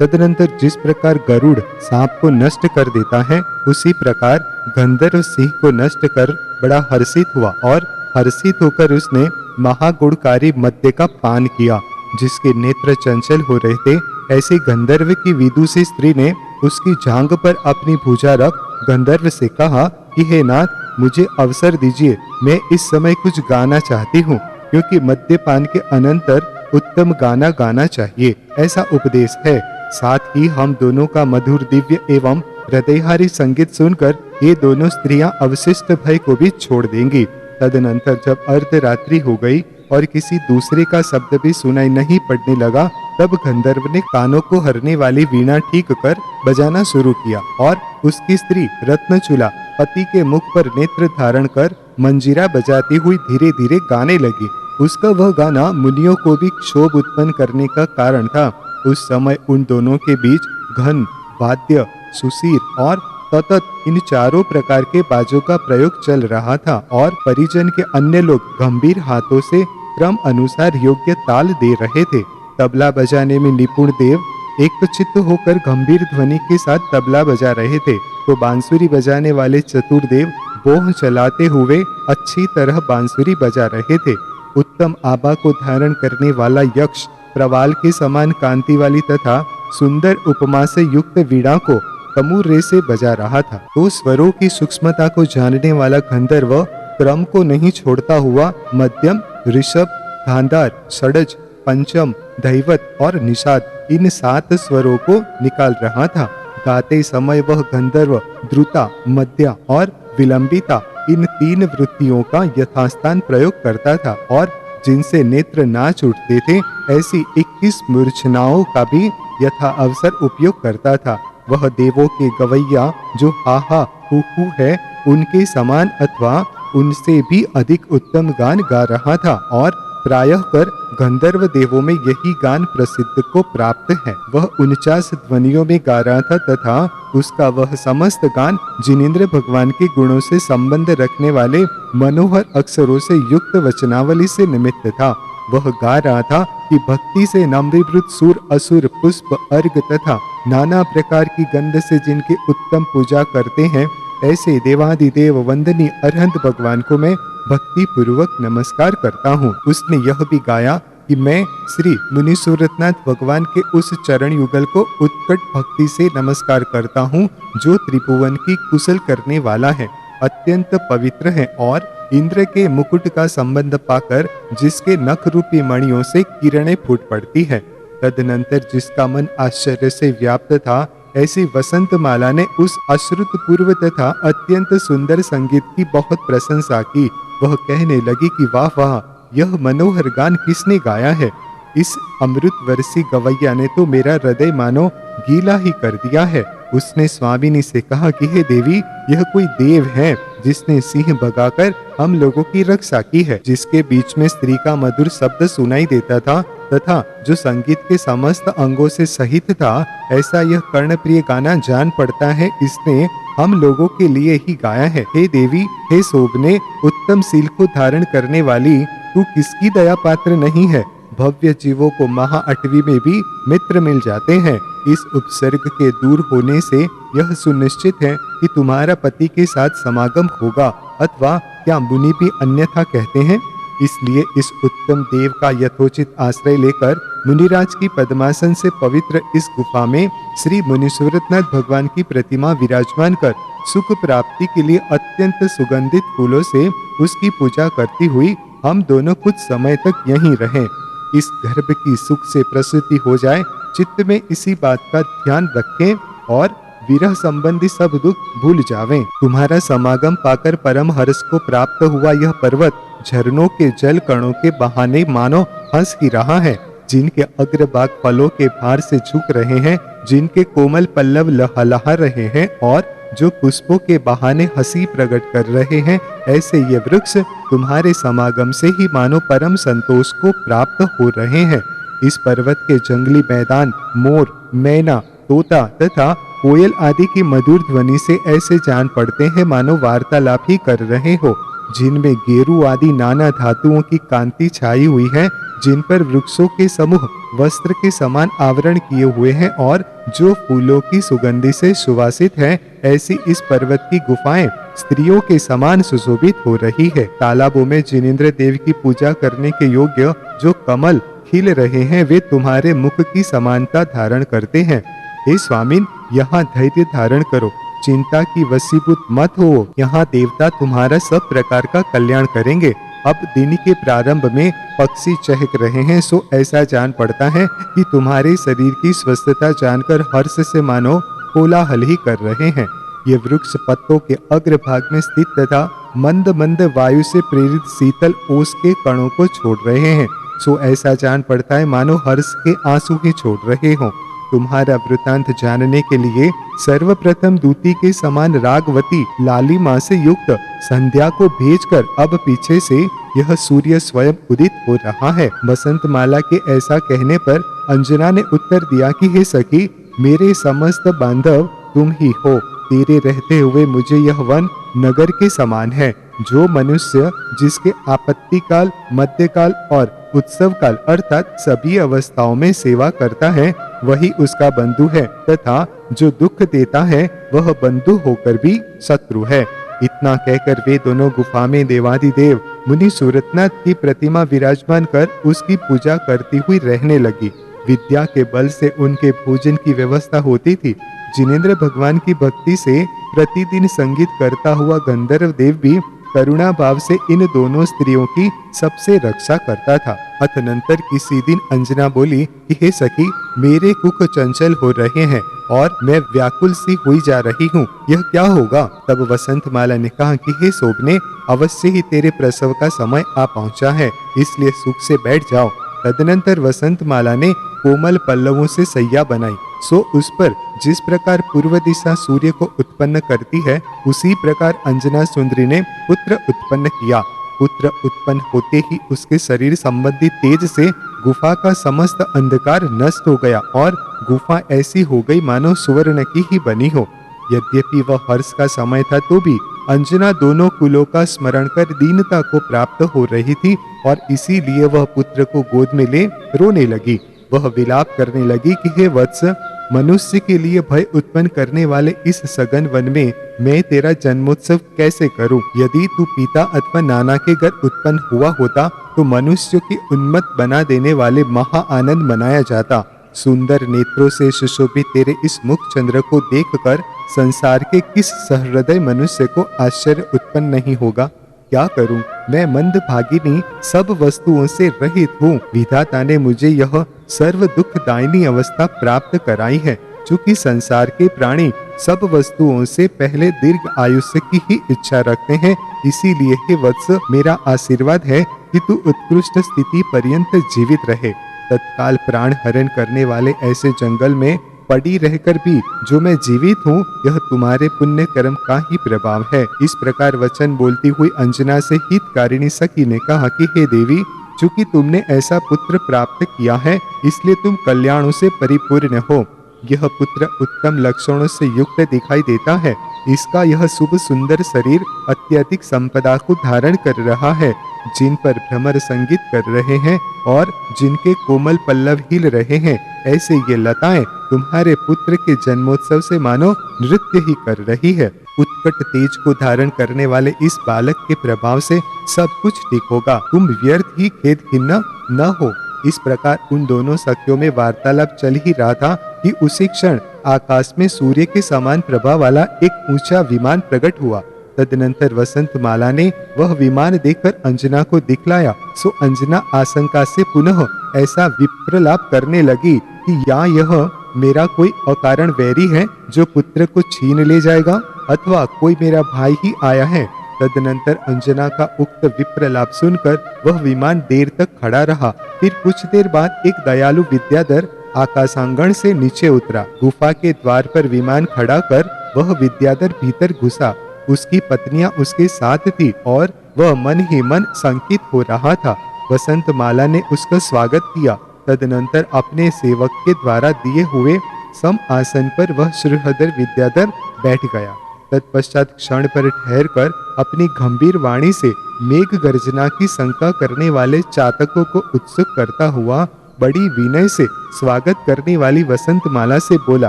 तदनंतर जिस प्रकार गरुड़ सांप को नष्ट कर देता है, उसी प्रकार गंधर्व सिंह को नष्ट कर बड़ा हर्षित हुआ और हर्षित होकर उसने महागुणकारी मद्य का पान किया, जिसके नेत्र चंचल हो रहे थे। ऐसे गंधर्व की विदुषी स्त्री ने उसकी जांघ पर अपनी भुजा रख गंधर्व से कहा कि हे नाथ, मुझे अवसर दीजिए, मैं इस समय कुछ गाना चाहती हूँ, क्योंकि मद्यपान के अनंतर उत्तम गाना गाना चाहिए, ऐसा उपदेश है। साथ ही हम दोनों का मधुर दिव्य एवं हृदयहारी संगीत सुनकर ये दोनों स्त्रियां अवशिष्ट भय को भी छोड़ देंगी। तदनंतर जब अर्धरात्रि हो गई और किसी दूसरे का शब्द भी सुनाई नहीं पड़ने लगा, तब गंधर्व ने कानों को हरने वाली वीणा ठीक कर बजाना शुरू किया और उसकी स्त्री रत्नचूला पति के मुख पर नेत्र धारण कर मंजीरा बजाती हुई धीरे धीरे गाने लगी। उसका वह गाना मुनियों को भी क्षोभ उत्पन्न करने का कारण था। उस समय उन दोनों के बीच घन, वाद्य, सुशीर और सतत इन चारों प्रकार के बाजों का प्रयोग चल रहा था और परिजन के अन्य लोग गंभीर हाथों से क्रम अनुसार योग्य ताल दे रहे थे। तबला बजाने में निपुण देव एकचित्त होकर गंभीर ध्वनि के साथ तबला बजा रहे थे, तो बांसुरी बजाने वाले चतुर देव बोह चलाते हुए अच्छी तरह बांसुरी बजा रहे थे। उत्तम आभा को धारण करने वाला यक्ष प्रवाल के समान कांति वाली तथा सुंदर उपमा से युक्त वीणा को तमूरे से बजा रहा था। तो स्वरों की सूक्ष्मता को जानने वाला गंधर्व क्रम को नहीं छोड़ता हुआ मध्यम, ऋषभ, गांधार, षडज, पंचम, दैवत और निषाद इन 7 स्वरों को निकाल रहा था। गाते समय वह गंधर्व द्रुता, मध्या और विलंबिता इन 3 वृत्तियों का यथास्थान प्रयोग करता था और जिनसे नेत्र नाच उठते थे, ऐसी 21 मूर्छनाओं का भी यथा अवसर उपयोग करता था। वह देवों के गवैया जो हा हा हु हु है, उनके समान अथवा उनसे भी अधिक उत्तम गान गा रहा था और प्रायः कर गंधर्व देवों में यही गान प्रसिद्ध को प्राप्त है। वह 49 ध्वनियों में गा रहा था तथा उसका वह समस्त गान जिनेंद्र भगवान के गुणों से संबंध रखने वाले मनोहर अक्षरों से युक्त वचनावली से निमित्त था। वह गा रहा था कि भक्ति से नम्रीवृत सुर, असुर, पुष्प, अर्घ तथा नाना प्रकार की गंध से जिनकी उत्तम पूजा करते हैं, ऐसे देवादिदेव वंदनीय अरहंत भगवान को मैं भक्ति पूर्वक नमस्कार करता हूँ। उसने यह भी गाया कि मैं श्री मुनि सूरतनाथ भगवान के उस चरण युगल को उत्कट भक्ति से नमस्कार करता हूँ, जो त्रिभुवन की कुशल करने वाला है, अत्यंत पवित्र है और इंद्र के मुकुट का संबंध पाकर जिसके नख रूपी मणियों से किरणें फूट पड़ती है। तदनंतर जिसका मन आश्चर्य से व्याप्त था, ऐसी वसंत माला ने उस अश्रुत पूर्व तथा अत्यंत सुंदर संगीत की बहुत प्रशंसा की। वह कहने लगी कि वाह वाह, यह मनोहर गान किसने गाया है? इस अमृत वर्षी गवैया ने तो मेरा हृदय मानो गीला ही कर दिया है। उसने स्वामिनी से कहा कि हे देवी, यह कोई देव है जिसने सिंह भगाकर हम लोगों की रक्षा की है, जिसके बीच में स्त्री का मधुर शब्द सुनाई देता था तथा जो संगीत के समस्त अंगों से सहित था। ऐसा यह कर्णप्रिय गाना जान पड़ता है, इसने हम लोगों के लिए ही गाया है। हे देवी, हे शोभने, उत्तम शील को धारण करने वाली, तू किसकी दया पात्र नहीं है? भव्य जीवों को महा अटवी में भी मित्र मिल जाते हैं। इस उपसर्ग के दूर होने से यह सुनिश्चित है कि तुम्हारा पति के साथ समागम होगा, अथवा क्या मुनि भी अन्यथा कहते हैं? इसलिए इस उत्तम देव का यथोचित आश्रय लेकर मुनिराज की पद्मासन से पवित्र इस गुफा में श्री मुनीश्वरनाथ भगवान की प्रतिमा विराजमान कर सुख प्राप्ति के लिए अत्यंत सुगंधित फूलों से उसकी पूजा करती हुई हम दोनों कुछ समय तक यहीं रहें। इस गर्भ की सुख से प्रसूति हो जाए, चित्त में इसी बात का ध्यान रखें और विरह संबंधी सब दुख भूल जावें। तुम्हारा समागम पाकर परम हर्ष को प्राप्त हुआ यह पर्वत झरनों के जल कणों के बहाने मानो हंस ही रहा है, जिनके अग्रभाग फलों के भार से झुक रहे हैं, जिनके कोमल पल्लव लहलहा रहे हैं और जो पुष्पों के बहाने हंसी प्रकट कर रहे हैं। ऐसे ये वृक्ष तुम्हारे समागम से ही मानो परम संतोष को प्राप्त हो रहे हैं। इस पर्वत के जंगली मैदान मोर, मैना, तोता तथा कोयल आदि की मधुर ध्वनि से ऐसे जान पड़ते हैं मानो वार्तालाप ही कर रहे हो, जिनमें गेरू आदि नाना धातुओं की कांति छाई हुई है, जिन पर वृक्षों के समूह वस्त्र के समान आवरण किए हुए हैं और जो फूलों की सुगंधि से सुवासित हैं, ऐसी इस पर्वत की गुफाएं स्त्रियों के समान सुशोभित हो रही है। तालाबों में जिनेंद्र देव की पूजा करने के योग्य जो कमल खिल रहे हैं, वे तुम्हारे मुख की समानता धारण करते हैं। हे स्वामिन, यहाँ धैर्य धारण करो, चिंता की वशीभूत मत हो। यहाँ देवता तुम्हारा सब प्रकार का कल्याण करेंगे। अब दिन के प्रारंभ में पक्षी चहक रहे हैं, सो ऐसा जान पड़ता है कि तुम्हारे शरीर की स्वस्थता जानकर हर्ष से मानो कोलाहल ही कर रहे हैं। ये वृक्ष पत्तों के अग्रभाग में स्थित तथा मंद मंद वायु से प्रेरित शीतल ओस के कणों को छोड़ रहे हैं, सो ऐसा जान पड़ता है मानो हर्ष के आंसू ही छोड़ रहे हों। तुम्हारा वृतांत जानने के लिए सर्वप्रथम दूती के समान रागवती लालिमा से युक्त संध्या को भेजकर अब पीछे से यह सूर्य स्वयं उदित हो रहा है। बसंत माला के ऐसा कहने पर अंजना ने उत्तर दिया कि हे सखी, मेरे समस्त बांधव तुम ही हो। तेरे रहते हुए मुझे यह वन नगर के समान है। जो मनुष्य जिसके आपत्ति काल, मध्यकाल और उत्सव काल अर्थात सभी अवस्थाओं में सेवा करता है, वही उसका बंधु है, तथा जो दुख देता है वह बंधु होकर भी शत्रु है। इतना कहकर वे दोनों गुफा में देवाधिदेव मुनि सूरतनाथ की प्रतिमा विराजमान कर उसकी पूजा करती हुई रहने लगी। विद्या के बल से उनके भोजन की व्यवस्था होती थी। जिनेंद्र भगवान की भक्ति से प्रतिदिन संगीत करता हुआ गंधर्व देव भी करुणा भाव से इन दोनों स्त्रियों की सबसे रक्षा करता था। अतनंतर किसी दिन अंजना बोली कि हे सखी, मेरे कुख चंचल हो रहे हैं और मैं व्याकुल सी हुई जा रही हूँ, यह क्या होगा? तब वसंत माला ने कहा कि हे शोभने, अवश्य ही तेरे प्रसव का समय आ पहुँचा है, इसलिए सुख से बैठ जाओ। तदनंतर वसंत माला ने कोमल पल्लवों से सैया बनाई, सो उस पर जिस प्रकार पूर्व दिशा सूर्य को उत्पन्न करती है, उसी प्रकार अंजना सुंदरी ने पुत्र उत्पन्न किया। पुत्र उत्पन्न होते ही उसके शरीर संबंधी तेज से गुफा का समस्त अंधकार नष्ट हो गया और गुफा ऐसी हो गई मानो सुवर्ण की ही बनी हो। यद्यपि वह हर्ष का समय था, तो भी अंजना दोनों कुलों का स्मरण कर दीनता को प्राप्त हो रही थी और इसीलिए वह पुत्र को गोद में ले रोने लगी। वह विलाप करने लगी कि हे वत्स, मनुष्य के लिए भय उत्पन्न करने वाले इस सघन वन में मैं तेरा जन्मोत्सव कैसे करूं? यदि तू पिता अथवा नाना के घर उत्पन्न हुआ होता तो मनुष्य की उन्मत्त बना देने वाले महा आनंद मनाया जाता। सुंदर नेत्रों से सुशोभित तेरे इस मुख चंद्र को देखकर संसार के किस सहृदय मनुष्य को आश्चर्य उत्पन्न नहीं होगा? क्या करूं? मैं मंदभागिनी सब वस्तुओं से रहित हूँ। विधाता ने मुझे यह सर्व दुखदायिनी अवस्था प्राप्त कराई है। चूंकि संसार के प्राणी सब वस्तुओं से पहले दीर्घ आयुष्य की ही इच्छा रखते हैं, इसीलिए हे वत्स, मेरा आशीर्वाद है कि तू उत्कृष्ट स्थिति पर्यंत जीवित रहे। तत्काल प्राण हरण करने वाले ऐसे जंगल में पड़ी रहकर भी जो मैं जीवित हूँ, यह तुम्हारे पुण्य कर्म का ही प्रभाव है। इस प्रकार वचन बोलती हुई अंजना से हितकारिणी सखी ने कहा कि हे देवी, चूंकि तुमने ऐसा पुत्र प्राप्त किया है, इसलिए तुम कल्याणों से परिपूर्ण हो। यह पुत्र उत्तम लक्षणों से युक्त दिखाई देता है। इसका यह शुभ सुंदर शरीर अत्यधिक संपदा को धारण कर रहा है। जिन पर भ्रमर संगीत कर रहे हैं और जिनके कोमल पल्लव हिल रहे हैं, ऐसे ये लताएं तुम्हारे पुत्र के जन्मोत्सव से मानो नृत्य ही कर रही है। उत्कट तेज को धारण करने वाले इस बालक के प्रभाव से सब कुछ ठीक होगा। तुम व्यर्थ ही खेद खिन्न न हो। इस प्रकार उन दोनों सखियों में वार्तालाप चल ही रहा था कि उसी क्षण आकाश में सूर्य के समान प्रभा वाला एक ऊंचा विमान प्रकट हुआ। तदनंतर वसंत माला ने वह विमान देखकर अंजना को दिखलाया, सो अंजना आशंका से पुनः ऐसा विप्रलाप करने लगी कि या यह मेरा कोई अकारण वैरी है जो पुत्र को छीन ले जाएगा, अथवा कोई मेरा भाई ही आया है। तदनंतर अंजना का उक्त विप्रलाप सुनकर वह विमान देर तक खड़ा रहा। फिर कुछ देर बाद एक दयालु विद्याधर आकाशांगण से नीचे उतरा। गुफा के द्वार पर विमान खड़ा कर वह विद्याधर भीतर घुसा। उसकी पत्नियां उसके साथ थी और वह मन ही मन संकित हो रहा था। वसंत माला ने उसका स्वागत किया। तदनंतर अपने सेवक के द्वारा दिए हुए सम आसन पर वह सुहृदय विद्याधर बैठ गया। तत्पश्चात क्षण पर ठहर कर अपनी गंभीर वाणी से मेघ गर्जना की शंका करने वाले चातकों को उत्सुक करता हुआ बड़ी विनय से स्वागत करने वाली वसंतमाला से बोला।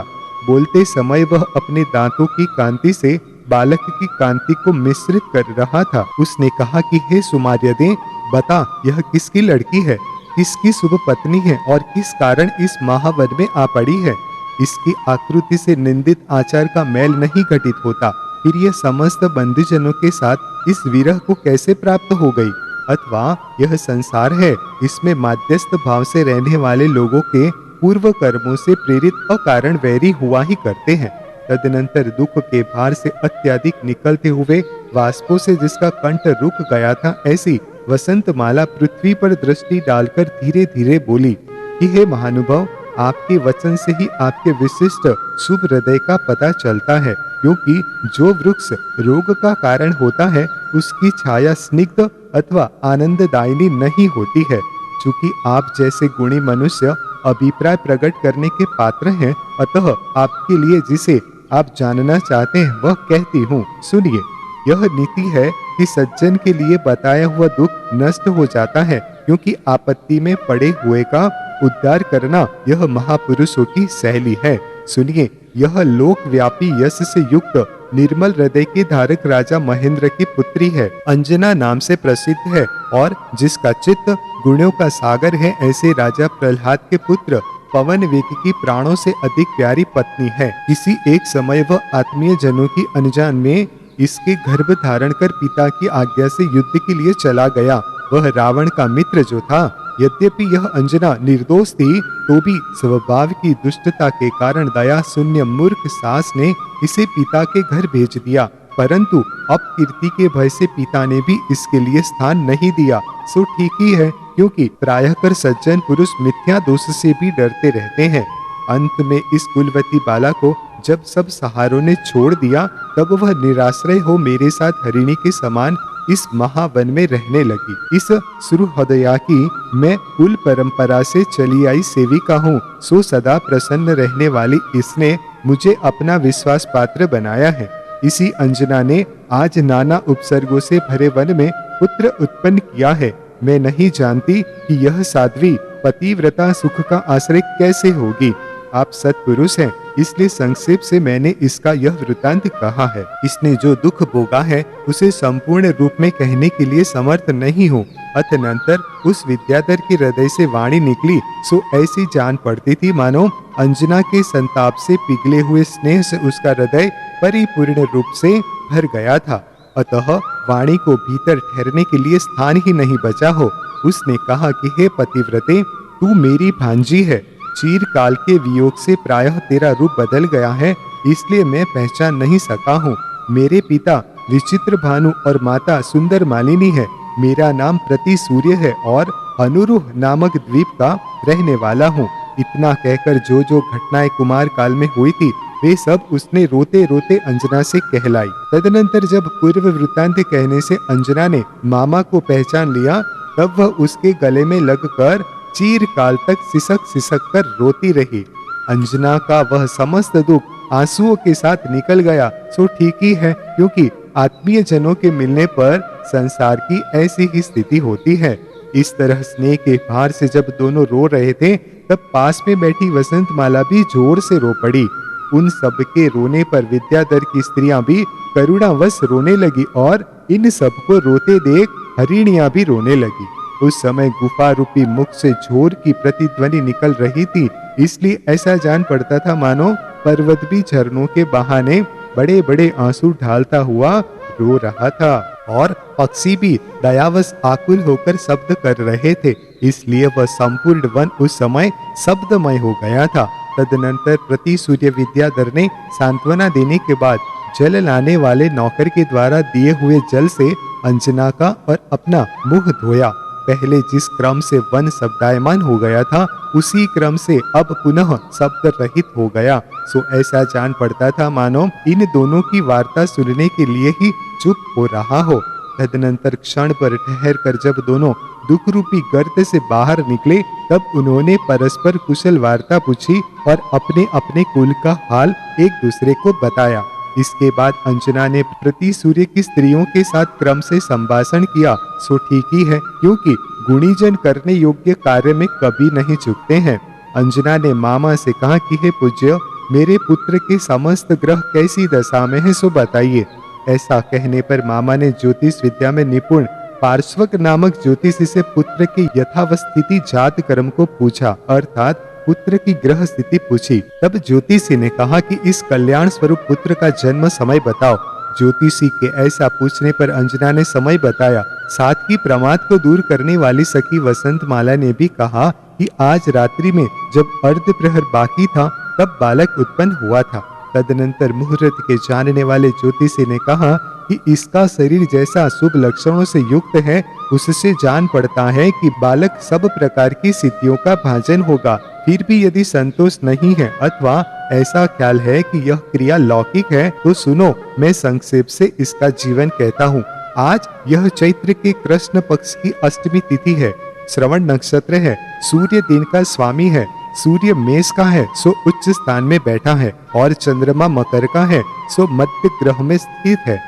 बोलते समय वह अपने दांतों की कांति से बालक की कांति को मिश्रित कर रहा था। उसने कहा कि हे सुमार्यदे, बता यह किसकी लड़की है, किसकी शुभ पत्नी है और किस कारण इस महावन में आ पड़ी है। इसकी आकृति से निंदित आचार का मैल नहीं घटित होता, फिर यह समस्त बंधुजनों के साथ इस विरह को कैसे प्राप्त हो गई। अथवा यह संसार है, इसमें माध्यस्थ भाव से रहने वाले लोगों के पूर्व कर्मों से प्रेरित अकारण वैरी हुआ ही करते हैं। तदनंतर दुख के भार से अत्यधिक निकलते हुए वाष्पों से जिसका कंठ रुक गया था, ऐसी वसंतमाला पृथ्वी पर दृष्टि डालकर धीरे धीरे बोली कि हे महानुभाव, आपके वचन से ही आपके विशिष्ट शुभ हृदय का पता चलता है, क्योंकि जो वृक्ष रोग का कारण होता है उसकी छाया स्निग्ध अथवा आनंददायिनी नहीं होती है। चूंकि आप जैसे गुणी मनुष्य अभिप्राय प्रकट करने के पात्र हैं, अतः आपके लिए जिसे आप जानना चाहते हैं वह कहती हूँ, सुनिए। यह नीति है कि सज्जन के लिए बताया हुआ दुख नष्ट हो जाता है, क्योंकि आपत्ति में पड़े हुए का उद्धार करना यह महापुरुषों की शैली है। सुनिए, यह लोकव्यापी यश से युक्त निर्मल हृदय के धारक राजा महेंद्र की पुत्री है, अंजना नाम से प्रसिद्ध है, और जिसका चित्त गुणों का सागर है, ऐसे राजा प्रहलाद के पुत्र पवन वेग की प्राणों से अधिक प्यारी पत्नी है। किसी एक समय वह आत्मीय जनों की अनजान में इसके गर्भ धारण कर पिता की आज्ञा से युद्ध के लिए चला गया। वह रावण का मित्र जो था, यद्यपि यह अंजना निर्दोष थी, तो भी स्वभाव की दुष्टता के कारण दया शून्य मूर्ख सास ने इसे पिता के घर भेज दिया, परंतु अपकीर्ति के भय से पिता ने भी इसके लिए स्थान नहीं दिया। सो ठीक ही है, क्योंकि प्रायः कर सज्जन पुरुष मिथ्या दोष से भी डरते रहते हैं। अंत में इस कुलवती बाला को जब सब सहारों ने छोड़ दिया, तब वह निराश्रय हो मेरे साथ हरिणी के समान इस महावन में रहने लगी। इस सुहृदया की मैं कुल परंपरा से चली आई सेविका हूँ। सो सदा प्रसन्न रहने वाली इसने मुझे अपना विश्वास पात्र बनाया है। इसी अंजना ने आज नाना उपसर्गों से भरे वन में पुत्र उत्पन्न किया है। मैं नहीं जानती कि यह साध्वी पतिव्रता सुख का आश्रय कैसे होगी। आप सत्पुरुष हैं, इसलिए संक्षेप से मैंने इसका यह वृतांत कहा है। इसने जो दुख भोगा है उसे संपूर्ण रूप में कहने के लिए समर्थ नहीं हूँ। अतनंतर उस विद्याधर के हृदय से वाणी निकली, सो ऐसी जान पड़ती थी मानो अंजना के संताप से पिघले हुए स्नेह से उसका हृदय परिपूर्ण रूप से भर गया था। अतः वाणी को भीतर ठहरने के लिए स्थान ही नहीं बचा हो। उसने कहा कि हे पतिव्रते, तू मेरी भांजी है। चीरकाल के वियोग से प्रायः तेरा रूप बदल गया है, इसलिए मैं पहचान नहीं सका हूँ। मेरे पिता विचित्र भानु और माता सुंदर मालिनी है। मेरा नाम प्रति सूर्य है और अनुरूह नामक द्वीप का रहने वाला हूँ। इतना कहकर जो जो घटनाएं कुमार काल में हुई थी, वे सब उसने रोते रोते अंजना से कहलाई। तदनंतर जब पूर्व वृत्तांत कहने से अंजना ने मामा को पहचान लिया, तब वह उसके गले में लगकर चीरकाल तक सिसक सिसक कर रोती रही। अंजना का वह समस्त दुख आंसुओं के साथ निकल गया। सो ठीक ही है, क्योंकि आत्मीय जनों के मिलने पर संसार की ऐसी ही स्थिति होती है। इस तरह स्नेह के भार से जब दोनों रो रहे थे, तब पास में बैठी वसंतमाला भी जोर से रो पड़ी। उन सबके रोने पर विद्याधर की स्त्रियां भी करुणावश रोने लगी और इन सबको रोते देख हरिणियां भी रोने लगी। उस समय गुफा रूपी मुख से झोर की प्रतिध्वनि निकल रही थी, इसलिए ऐसा जान पड़ता था मानो पर्वत भी झरनों के बहाने बड़े बड़े आंसू ढालता हुआ रो रहा था। और पक्षी भी दयावश आकुल होकर शब्द कर रहे थे, इसलिए वह संपूर्ण वन उस समय शब्दमय हो गया था। तदनंतर प्रति सूर्य विद्याधर ने सांत्वना देने के बाद जल लाने वाले नौकर के द्वारा दिए हुए जल से अंजना का और अपना मुंह धोया। पहले जिस क्रम से वन शब्दायमान हो गया था, उसी क्रम से अब पुनः शब्द रहित हो गया। सो ऐसा जान पड़ता था मानो इन दोनों की वार्ता सुनने के लिए ही चुप हो रहा हो। तदनंतर क्षण पर ठहर कर जब दोनों दुख रूपी गर्त से बाहर निकले, तब उन्होंने परस्पर कुशल वार्ता पूछी और अपने अपने कुल का हाल एक दूसरे को बताया। इसके बाद अंजना ने प्रति सूर्य की स्त्रियों के साथ क्रम से संभाषण किया। सो ठीक ही है, क्योंकि गुणीजन करने योग्य कार्य में कभी नहीं चूकते हैं। अंजना ने मामा से कहा कि हे पूज्य, मेरे पुत्र के समस्त ग्रह कैसी दशा में है, सो बताइए। ऐसा कहने पर मामा ने ज्योतिष विद्या में निपुण पार्श्वक नामक ज्योतिषी से पुत्र की यथावस्थिति जात कर्म को पूछा, अर्थात पुत्र की ग्रह स्थिति पूछी। तब ज्योतिषी ने कहा कि इस कल्याण स्वरूप पुत्र का जन्म समय बताओ। ज्योतिषी के ऐसा पूछने पर अंजना ने समय बताया। साथ ही प्रमाद को दूर करने वाली सखी वसंत माला ने भी कहा कि आज रात्रि में जब अर्ध प्रहर बाकी था तब बालक उत्पन्न हुआ था। तदनंतर मुहूर्त के जानने वाले ज्योतिषी ने कहा कि इसका शरीर जैसा शुभ लक्षणों से युक्त है, उससे जान पड़ता है कि बालक सब प्रकार की सिद्धियों का भाजन होगा। फिर भी यदि संतोष नहीं है अथवा ऐसा ख्याल है कि यह क्रिया लौकिक है, तो सुनो, मैं संक्षेप से इसका जीवन कहता हूँ। आज यह चैत्र के कृष्ण पक्ष की अष्टमी तिथि है, श्रवण नक्षत्र है, सूर्य दिन का स्वामी है, सूर्य मेष का है सो उच्च स्थान में बैठा है, और चंद्रमा मकर का है सो मध्य ग्रह में स्थित है।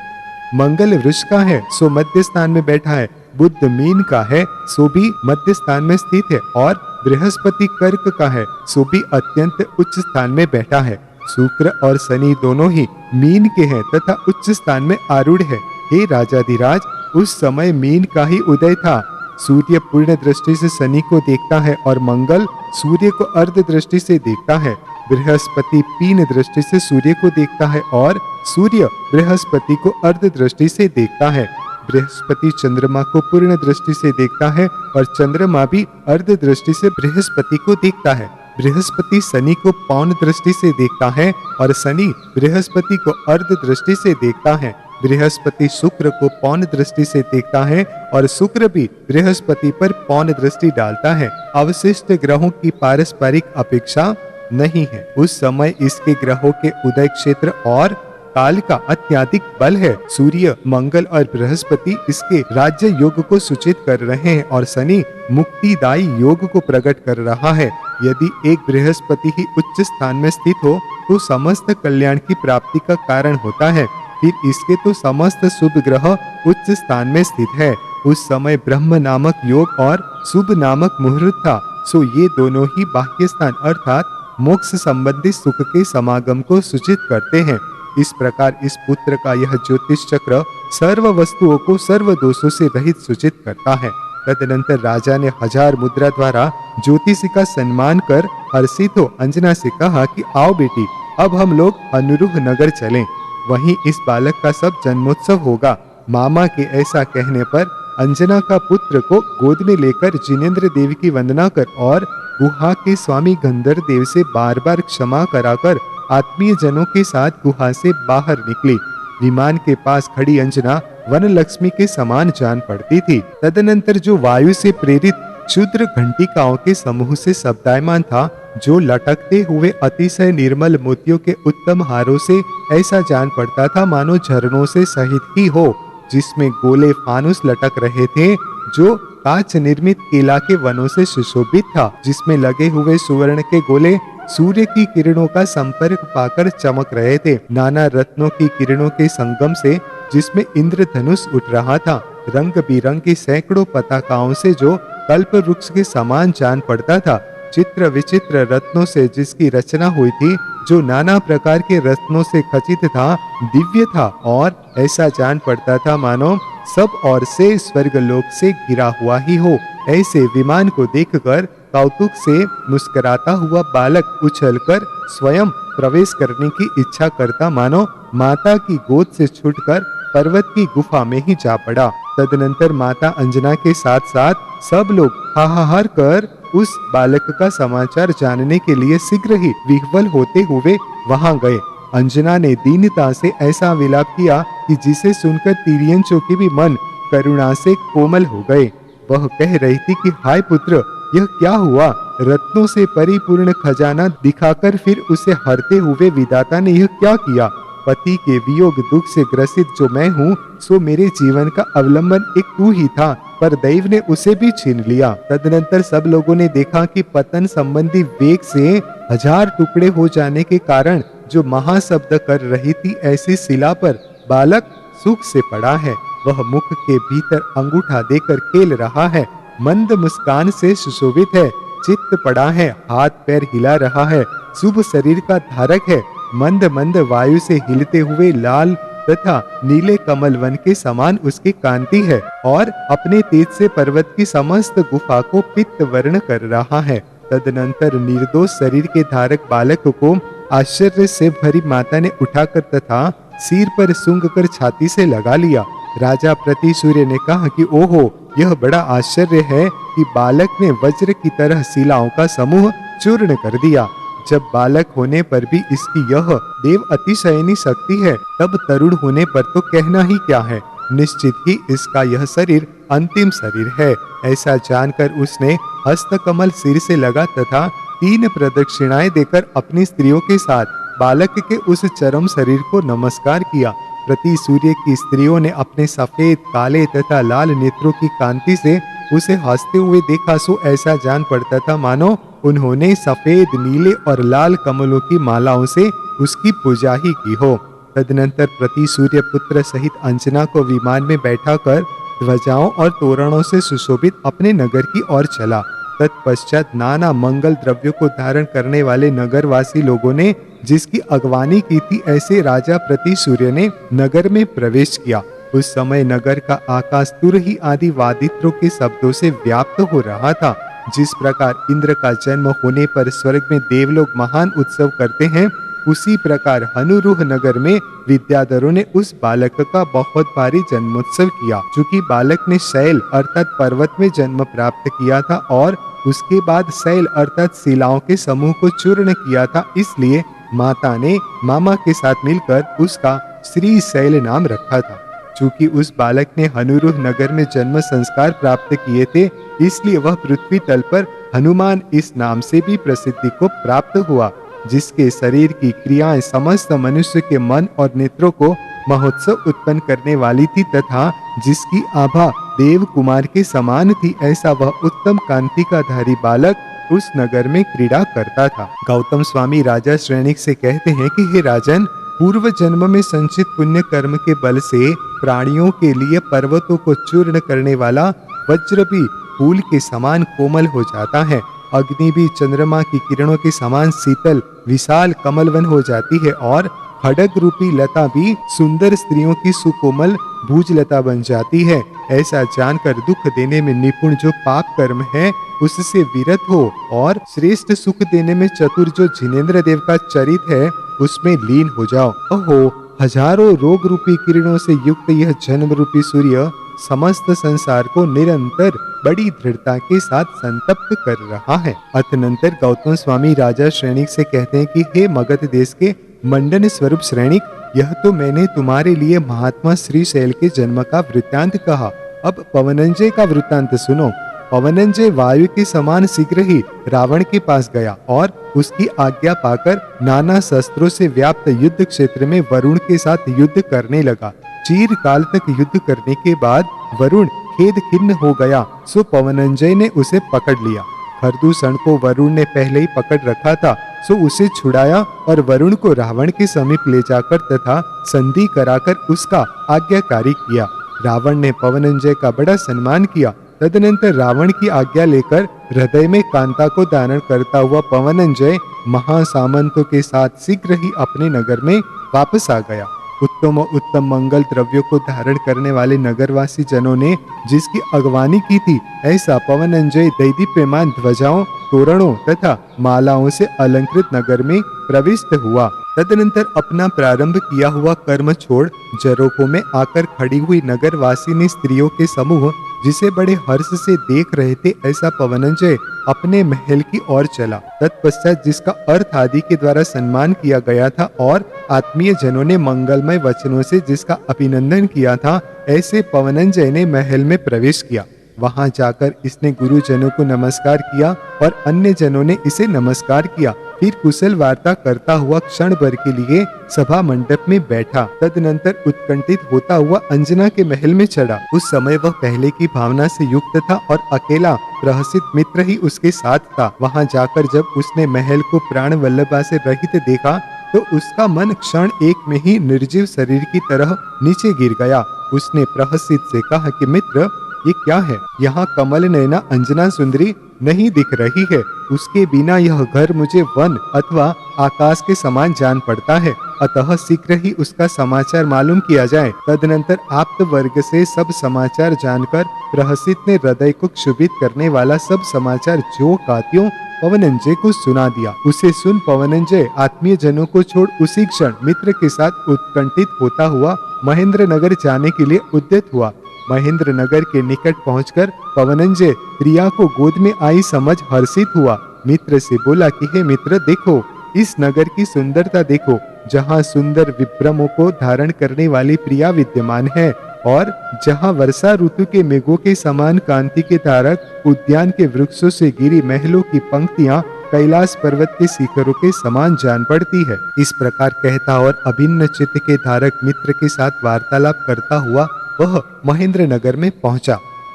मंगल वृष का है सो मध्य स्थान में बैठा है, बुध मीन का है सो भी मध्य स्थान में स्थित है, और बृहस्पति कर्क का है सो भी अत्यंत उच्च स्थान में बैठा है। शुक्र और शनि दोनों ही मीन के हैं तथा उच्च स्थान में आरूढ़ है। हे राजाधिराज, उस समय मीन का ही उदय था। सूर्य पूर्ण दृष्टि से शनि को देखता है और मंगल सूर्य को अर्ध दृष्टि से देखता है। बृहस्पति पीन दृष्टि से सूर्य को देखता है और सूर्य बृहस्पति को अर्ध दृष्टि से देखता है। बृहस्पति चंद्रमा को पूर्ण दृष्टि से देखता है और चंद्रमा भी अर्ध दृष्टि से बृहस्पति को देखता है। बृहस्पति शनि को पौन दृष्टि से देखता है और शनि बृहस्पति को अर्ध दृष्टि से देखता है। बृहस्पति शुक्र को पौन दृष्टि से देखता है और शुक्र भी बृहस्पति पर पौन दृष्टि डालता है। अवशिष्ट ग्रहों की पारस्परिक अपेक्षा नहीं है। उस समय इसके ग्रहों के उदय क्षेत्र और काल का अत्यधिक बल है। सूर्य, मंगल और बृहस्पति इसके राज्य योग को सूचित कर रहे हैं और शनि मुक्तिदायी योग को प्रकट कर रहा है। यदि एक बृहस्पति ही उच्च स्थान में स्थित हो तो समस्त कल्याण की प्राप्ति का कारण होता है। फिर इसके तो समस्त शुभ ग्रह उच्च स्थान में स्थित है। उस समय ब्रह्म नामक योग और शुभ नामक मुहूर्त था। सो ये दोनों ही बाह्य स्थान अर्थात मोक्ष संबंधी सुख के समागम को सूचित करते हैं। इस प्रकार इस पुत्र का यह ज्योतिष चक्र सर्व वस्तुओं को सर्व दोषों से रहित सूचित करता है। तदनंतर राजा ने 1000 मुद्रा द्वारा ज्योतिषी का सम्मान कर हर्षित हो अंजना से कहा कि आओ बेटी, अब हम लोग अनुरूह नगर चलें। वहीं इस बालक का सब जन्मोत्सव होगा। मामा के ऐसा कहने पर अंजना का पुत्र को गोद में लेकर जिनेंद्र देव की वंदना कर और गुहा के स्वामी गंधर्व देव से बार बार क्षमा कराकर आत्मीय जनों के साथ गुहा से बाहर निकली। विमान के पास खड़ी अंजना वन लक्ष्मी के समान जान पड़ती थी। तदनंतर जो वायु से प्रेरित क्षुद्र घंटिकाओं के समूह से शब्दायमान था, जो लटकते हुए अतिशय निर्मल मोतियों के उत्तम हारों से ऐसा जान पड़ता था मानो झरनों से सहित ही हो, जिसमें गोले फानुस लटक रहे थे, जो कांच निर्मित केला के वनों से सुशोभित था, जिसमें लगे हुए सुवर्ण के गोले सूर्य की किरणों का संपर्क पाकर चमक रहे थे। नाना रत्नों की किरणों के संगम से जिसमें इंद्रधनुष उठ रहा था, रंग बिरंगी सैकड़ों पताकाओं से जो कल्प वृक्ष के समान जान पड़ता था, चित्र विचित्र रत्नों से जिसकी रचना हुई थी, जो नाना प्रकार के रत्नों से खचित था, दिव्य था और ऐसा जान पड़ता था मानो सब ओर से स्वर्गलोक से घिरा हुआ ही हो। ऐसे विमान को देखकर कौतुक से मुस्कुराता हुआ बालक उछलकर स्वयं प्रवेश करने की इच्छा करता मानो माता की गोद से छूटकर पर्वत की गुफा में ही जा पड़ा। तदनंतर माता अंजना के साथ साथ सब लोग हाहाकार कर उस बालक का समाचार जानने के लिए शीघ्र ही विह्वल होते हुए वहां गए। अंजना ने दीनता से ऐसा विलाप किया कि जिसे सुनकर तिर्यंचों के भी मन करुणा से कोमल हो गए। वह कह रही थी कि हाय पुत्र, यह क्या हुआ? रत्नों से परिपूर्ण खजाना दिखाकर फिर उसे हरते हुए विधाता ने यह क्या किया? पति के वियोग दुख से ग्रसित जो मैं हूँ, सो मेरे जीवन का अवलंबन एक तू ही था, पर दैव ने उसे भी छीन लिया। तदनंतर सब लोगों ने देखा कि पतन संबंधी वेग से 1000 टुकड़े हो जाने के कारण जो महाशब्द कर रही थी, ऐसी शिला पर बालक सुख से पड़ा है। वह मुख के भीतर अंगूठा देकर खेल रहा है, मंद मुस्कान से सुशोभित है, चित्त पड़ा है, हाथ पैर हिला रहा है, शुभ शरीर का धारक है, मंद मंद वायु से हिलते हुए लाल तथा नीले कमल वन के समान उसकी कांति है, और अपने तेज से पर्वत की समस्त गुफा को पित्त वर्ण कर रहा है। तदनंतर निर्दोष शरीर के धारक बालक को आश्चर्य से भरी माता ने उठाकर तथा सिर पर सूंघ कर छाती से लगा लिया। राजा प्रतिसूर्य ने कहा कि ओहो, यह बड़ा आश्चर्य है कि बालक ने वज्र की तरह शिलाओं का समूह चूर्ण कर दिया। जब बालक होने पर भी इसकी यह देव अतिशयनी शक्ति है, तब तरुण होने पर तो कहना ही क्या है। निश्चित ही इसका यह शरीर अंतिम शरीर है। ऐसा जानकर उसने हस्तकमल सिर से लगा तथा 3 प्रदक्षिणाएं देकर अपनी स्त्रियों के साथ बालक के उस चरम शरीर को नमस्कार किया। प्रति सूर्य की स्त्रियों ने अपने सफेद, काले तथा लाल नेत्रों की कांति से उसे हंसते हुए देखा, सो ऐसा जान पड़ता था मानो उन्होंने सफेद, नीले और लाल कमलों की मालाओं से उसकी पूजा ही की हो। तदनंतर प्रति सूर्य पुत्र सहित अंजना को विमान में बैठाकर ध्वजाओं और तोरणों से सुशोभित अपने नगर की ओर चला। तत्पश्चात नाना मंगल द्रव्यों को धारण करने वाले नगरवासी लोगों ने जिसकी अगवानी की थी, ऐसे राजा प्रति सूर्य ने नगर में प्रवेश किया। उस समय नगर का आकाश तुरही आदि वादित्रों के शब्दों से व्याप्त हो रहा था। जिस प्रकार इंद्र का जन्म होने पर स्वर्ग में देवलोग महान उत्सव करते हैं, उसी प्रकार हनुरूह नगर में विद्याधरों ने उस बालक का बहुत भारी जन्मोत्सव किया। चूंकि बालक ने शैल अर्थात पर्वत में जन्म प्राप्त किया था और उसके बाद शैल अर्थात शिलाओं के समूह को चूर्ण किया था, इसलिए माता ने मामा के साथ मिलकर उसका श्री शैल नाम रखा था। चूंकि उस बालक ने हनुरूह नगर में जन्म संस्कार प्राप्त किए थे, इसलिए वह पृथ्वी तल पर हनुमान इस नाम से भी प्रसिद्धि को प्राप्त हुआ। जिसके शरीर की क्रियाएं समस्त मनुष्य के मन और नेत्रों को महोत्सव उत्पन्न करने वाली थी तथा जिसकी आभा देव कुमार के समान थी, ऐसा वह उत्तम कांति का धारी बालक उस नगर में क्रीड़ा करता था। गौतम स्वामी राजा श्रेणिक से कहते हैं कि हे राजन, पूर्व जन्म में संचित पुण्य कर्म के बल से प्राणियों के लिए पर्वतों को चूर्ण करने वाला वज्र भी फूल के समान कोमल हो जाता है। अग्नि भी चंद्रमा की किरणों के समान शीतल विशाल कमलवन हो जाती है और खड्ग रूपी लता भी सुंदर स्त्रियों की सुकोमल भुजलता बन जाती है। ऐसा जानकर दुख देने में निपुण जो पाप कर्म है उससे विरत हो और श्रेष्ठ सुख देने में चतुर जो जिनेंद्र देव का चरित है उसमें लीन हो जाओ। ओहो, हजारों रोग रूपी किरणों से युक्त यह जन्म रूपी सूर्य समस्त संसार को निरंतर बड़ी दृढ़ता के साथ संतप्त कर रहा है। अतनंतर गौतम स्वामी राजा श्रेणिक से कहते हैं कि हे मगध देश के मंडन स्वरूप श्रेणिक, यह तो मैंने तुम्हारे लिए महात्मा श्री शैल के जन्म का वृत्तांत कहा। अब पवनंजय का वृत्तांत सुनो। पवनंजय वायु के समान शीघ्र ही रावण के पास गया और उसकी आज्ञा पाकर नाना शस्त्रों से व्याप्त युद्ध क्षेत्र में वरुण के साथ युद्ध करने लगा। चीर काल तक युद्ध करने के बाद वरुण खेद खिन्न हो गया, सो पवनंजय ने उसे पकड़ लिया। खरदूषण को वरुण ने पहले ही पकड़ रखा था, सो उसे छुड़ाया और वरुण को रावण के समीप ले जाकर तथा संधि कराकर उसका आज्ञाकारी किया। रावण ने पवनंजय का बड़ा सम्मान किया। तदनंतर रावण की आज्ञा लेकर हृदय में कांता को धारण करता हुआ पवनंजय महासामंतों के साथ शीघ्र ही अपने नगर में वापस आ गया। उत्तम मंगल द्रव्यों को धारण करने वाले नगरवासी जनों ने जिसकी अगवानी की थी, ऐसा पवनंजय दैदीप्यमान ध्वजाओं, तोरणों तथा मालाओं से अलंकृत नगर में प्रविष्ट हुआ। तदनंतर अपना प्रारंभ किया हुआ कर्म छोड़ जरोखों में आकर खड़ी हुई नगरवासिनी स्त्रियों के समूह जिसे बड़े हर्ष से देख रहे थे, ऐसा पवनंजय अपने महल की ओर चला। तत्पश्चात जिसका अर्थ आदि के द्वारा सम्मान किया गया था और आत्मीय जनों ने मंगलमय वचनों से जिसका अभिनंदन किया था, ऐसे पवनंजय ने महल में प्रवेश किया। वहां जाकर इसने गुरुजनों को नमस्कार किया और अन्य जनों ने इसे नमस्कार किया। फिर कुशल वार्ता करता हुआ क्षण भर के लिए सभा मंडप में बैठा। तदनंतर उत्कंठित होता हुआ अंजना के महल में चढ़ा। उस समय वह पहले की भावना से युक्त था और अकेला प्रहसित मित्र ही उसके साथ था। वहां जाकर जब उसने महल को प्राण वल्लभा से रहित देखा, तो उसका मन क्षण एक में ही निर्जीव शरीर की तरह नीचे गिर गया। उसने प्रहसित से कहा कि मित्र, ये क्या है? यहाँ कमल नयना अंजना सुंदरी नहीं दिख रही है। उसके बिना यह घर मुझे वन अथवा आकाश के समान जान पड़ता है। अतः शीघ्र ही उसका समाचार मालूम किया जाए। तदनंतर आप्त वर्ग से सब समाचार जानकर प्रहसित ने हृदय को क्षुभित करने वाला सब समाचार जो का त्यों पवनंजय को सुना दिया। उसे सुन पवनंजय आत्मीय जनों को छोड़ उसी क्षण मित्र के साथ उत्कंठित होता हुआ महेंद्र नगर जाने के लिए उद्यत हुआ। महेंद्र नगर के निकट पहुंचकर पवनंजय प्रिया को गोद में आई समझ हर्षित हुआ। मित्र से बोला कि हे मित्र, देखो इस नगर की सुंदरता देखो, जहाँ सुंदर विभ्रमों को धारण करने वाली प्रिया विद्यमान है और जहाँ वर्षा ऋतु के मेघों के समान कांति के तारक उद्यान के वृक्षों से गिरी महलों की पंक्तियां कैलाश पर्वत के शिखरों के समान जान पड़ती है। इस प्रकार कहता और अभिन्न चित्त के धारक मित्र के साथ वार्तालाप करता हुआ वह महेंद्र नगर में पहुंचा।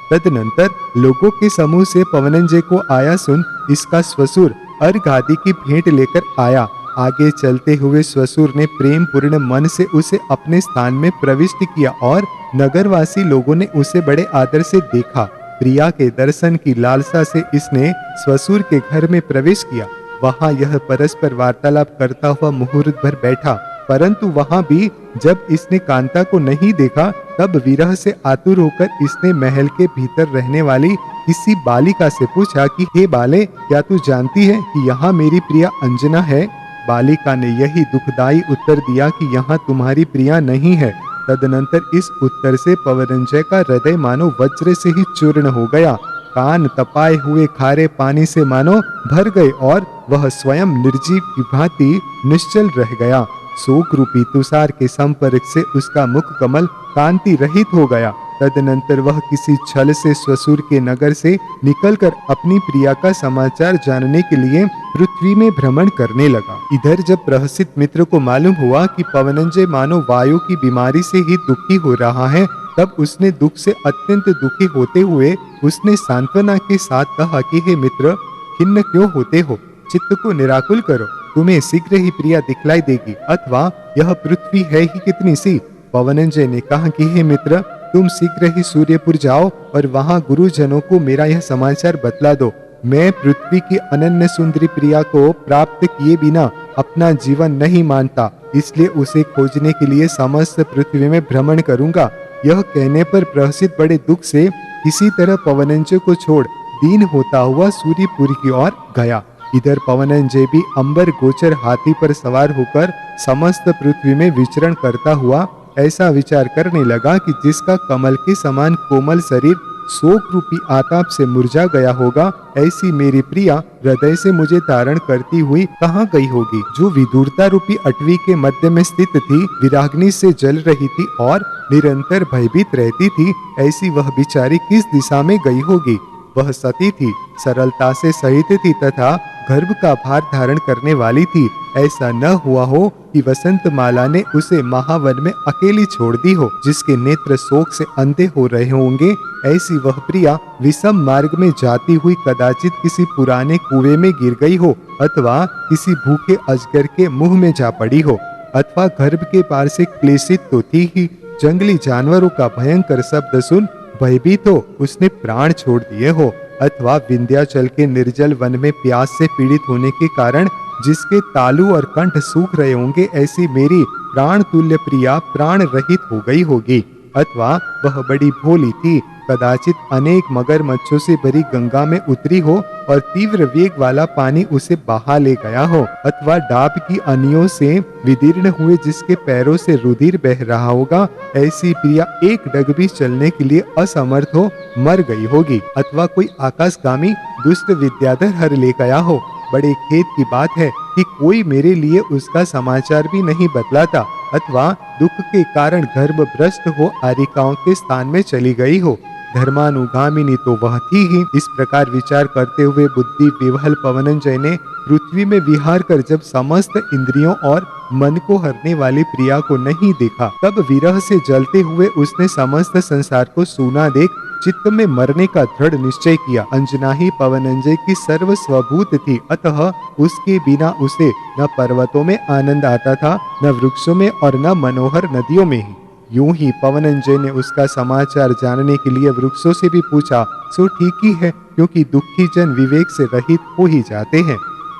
तदनंतर लोगों के समूह से पवनंजय को आया सुन इसका स्वसुर अर्घ आदि की भेंट लेकर आया। आगे चलते हुए स्वसुर ने प्रेम पूर्ण मन से उसे अपने स्थान में प्रविष्ट किया और नगरवासी लोगों ने उसे बड़े आदर से देखा। प्रिया के दर्शन की लालसा से इसने स्वसुर के घर में प्रवेश किया। वहां यह परस्पर वार्तालाप करता हुआ मुहूर्त भर बैठा, परंतु वहां भी जब इसने कांता को नहीं देखा तब विरह से आतुर होकर इसने महल के भीतर रहने वाली किसी बालिका से पूछा कि हे बाले, क्या तू जानती है कि यहाँ मेरी प्रिया अंजना है? बालिका ने यही दुखदाई उत्तर दिया कि यहाँ तुम्हारी प्रिया नहीं है। तदनंतर इस उत्तर से पवनंजय का हृदय मानो वज्र से ही चूर्ण हो गया। कान तपाए हुए खारे पानी से मानो भर गए और वह स्वयं निर्जीव की भांति निश्चल रह गया। शोक रूपी तुषार के संपर्क से उसका मुख कमल कांति रहित हो गया। तदनंतर वह किसी छल से स्वसुर के नगर से निकलकर अपनी प्रिया का समाचार जानने के लिए पृथ्वी में भ्रमण करने लगा। इधर जब प्रहसित मित्र को मालूम हुआ कि पवनंजय मानो वायु की बीमारी से ही दुखी हो रहा है, तब उसने दुख से अत्यंत दुखी होते हुए उसने सांत्वना के साथ कहा कि हे मित्र, खिन्न क्यों होते हो? चित्त को निराकुल करो, तुम्हें शीघ्र ही प्रिया दिखलाई देगी, अथवा यह पृथ्वी है ही कितनी सी। पवनंजय ने कहा कि हे मित्र, तुम शीघ्र ही सूर्यपुर जाओ और वहां गुरुजनों को मेरा यह समाचार बतला दो। मैं पृथ्वी की अनन्य सुंदरी प्रिया को प्राप्त किए बिना अपना जीवन नहीं मानता, इसलिए उसे खोजने के लिए समस्त पृथ्वी में भ्रमण करूंगा। यह कहने पर प्रहसित बड़े दुख से किसी तरह पवनंजय को छोड़ दीन होता हुआ सूर्यपुर की ओर गया। इधर पवनंजय भी अंबर गोचर हाथी पर सवार होकर समस्त पृथ्वी में विचरण करता हुआ ऐसा विचार करने लगा कि जिसका कमल के समान कोमल शरीर शोक रूपी आताप से मुरझा गया होगा, ऐसी मेरी प्रिया हृदय से मुझे धारण करती हुई कहाँ गई होगी। जो विदुरता रूपी अटवी के मध्य में स्थित थी, विराग्नि से जल रही थी और निरंतर भयभीत रहती थी, ऐसी वह बिचारी किस दिशा में गई होगी। वह सती थी, सरलता से सहित थी तथा गर्भ का भार धारण करने वाली थी। ऐसा न हुआ हो कि वसंत माला ने उसे महावन में अकेली छोड़ दी हो, जिसके नेत्र शोक से अंधे हो रहे होंगे। ऐसी वह प्रिया विषम मार्ग में जाती हुई कदाचित किसी पुराने कुएं में गिर गई हो, अथवा किसी भूखे अजगर के मुंह में जा पड़ी हो, अथवा गर्भ के पार से क्लेशित तो थी ही, जंगली जानवरों का भयंकर शब्द सुन भयभीत हो उसने प्राण छोड़ दिए हो, अथवा विंध्याचल के निर्जल वन में प्यास से पीड़ित होने के कारण जिसके तालु और कंठ सूख रहे होंगे, ऐसी मेरी प्राण तुल्य प्रिया प्राण रहित हो गई होगी। अथवा वह बड़ी भोली थी, कदाचित अनेक मगरमच्छों से भरी गंगा में उतरी हो और तीव्र वेग वाला पानी उसे बहा ले गया हो, अथवा डाब की अनियों से विदीर्ण हुए जिसके पैरों से रुधिर बह रहा होगा, ऐसी प्रिया एक डग भी चलने के लिए असमर्थ हो मर गई होगी। अथवा कोई आकाशगामी दुष्ट विद्याधर हर ले गया हो। बड़े खेद की बात है कि कोई मेरे लिए उसका समाचार भी नहीं बतलाता, अथवा दुख के कारण गर्भभ्रष्ट हो आरिकाओं के स्थान में चली गई हो। धर्मानुगामिनी तो वह थी ही। इस प्रकार विचार करते हुए बुद्धि विवहल पवनंजय ने पृथ्वी में विहार कर जब समस्त इंद्रियों और मन को हरने वाली प्रिया को नहीं देखा। तब विरह से जलते हुए उसने समस्त संसार को सूना देख चित्त में मरने का दृढ़ निश्चय किया। अंजना ही पवनंजय की सर्व स्वभूत थी, अतः उसके बिना उसे न पर्वतों में आनंद आता था, न वृक्षों में और न मनोहर नदियों में ही। यूं ही पवनंजय ने उसका समाचार जानने के लिए वृक्षों से भी पूछा। सो ठीक ही है, क्योंकि दुखी जन विवेक से रहित हो ही जाते हैं।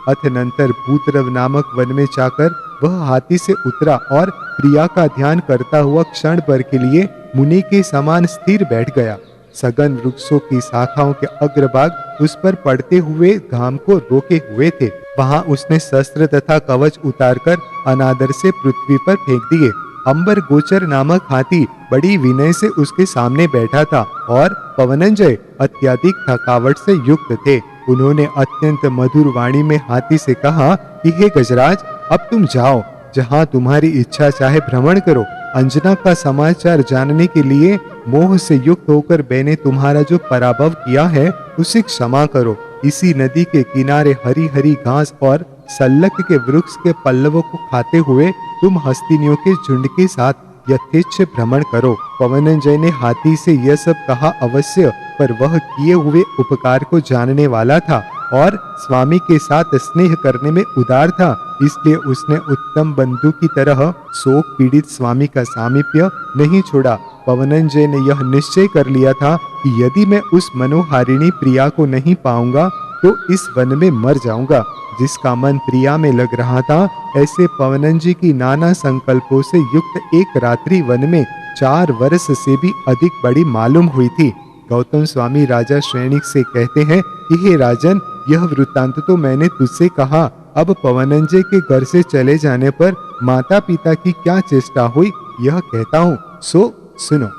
अथनंतर भूतरव नामक वन में जाकर वह हाथी से उतरा और प्रिया का ध्यान करता हुआ क्षण भर के लिए मुनि के समान स्थिर बैठ गया। सघन वृक्षों की शाखाओं के अग्रभाग उस पर पड़ते हुए घाम को रोके हुए थे। वहां उसने शस्त्र तथा कवच उतारकर अनादर से पृथ्वी पर फेंक दिए। अंबर गोचर नामक हाथी बड़ी विनय से उसके सामने बैठा था और पवनंजय अत्यधिक थकावट से युक्त थे। उन्होंने अत्यंत मधुर वाणी में हाथी से कहा कि हे गजराज, अब तुम जाओ, जहां तुम्हारी इच्छा चाहे भ्रमण करो। अंजना का समाचार जानने के लिए मोह से युक्त होकर मैंने तुम्हारा जो पराभव किया है उसे क्षमा करो। इसी नदी के किनारे हरी हरी घास और सल्लक के वृक्ष के पल्लवों को खाते हुए तुम हस्तिनियों के झुंड के साथ यथेच्छ भ्रमण करो। पवनंजय ने हाथी से यह सब कहा अवश्य, पर वह किए हुए उपकार को जानने वाला था और स्वामी के साथ स्नेह करने में उदार था, इसलिए उसने उत्तम बंधु की तरह शोक पीड़ित स्वामी का सामीप्य नहीं छोड़ा। पवनंजय ने यह निश्चय कर लिया था कि यदि मैं उस मनोहारिणी प्रिया को नहीं पाऊंगा तो इस वन में मर जाऊंगा। जिसका मन प्रिया में लग रहा था, ऐसे पवनंजी की नाना संकल्पों से युक्त एक रात्रि वन में 4 वर्ष से भी अधिक बड़ी मालूम हुई थी। गौतम स्वामी राजा श्रेणिक से कहते हैं कि हे राजन, यह वृत्तांत तो मैंने तुझसे कहा, अब पवनंजय के घर से चले जाने पर माता पिता की क्या चेष्टा हुई यह कहता हूँ, सो सुनो।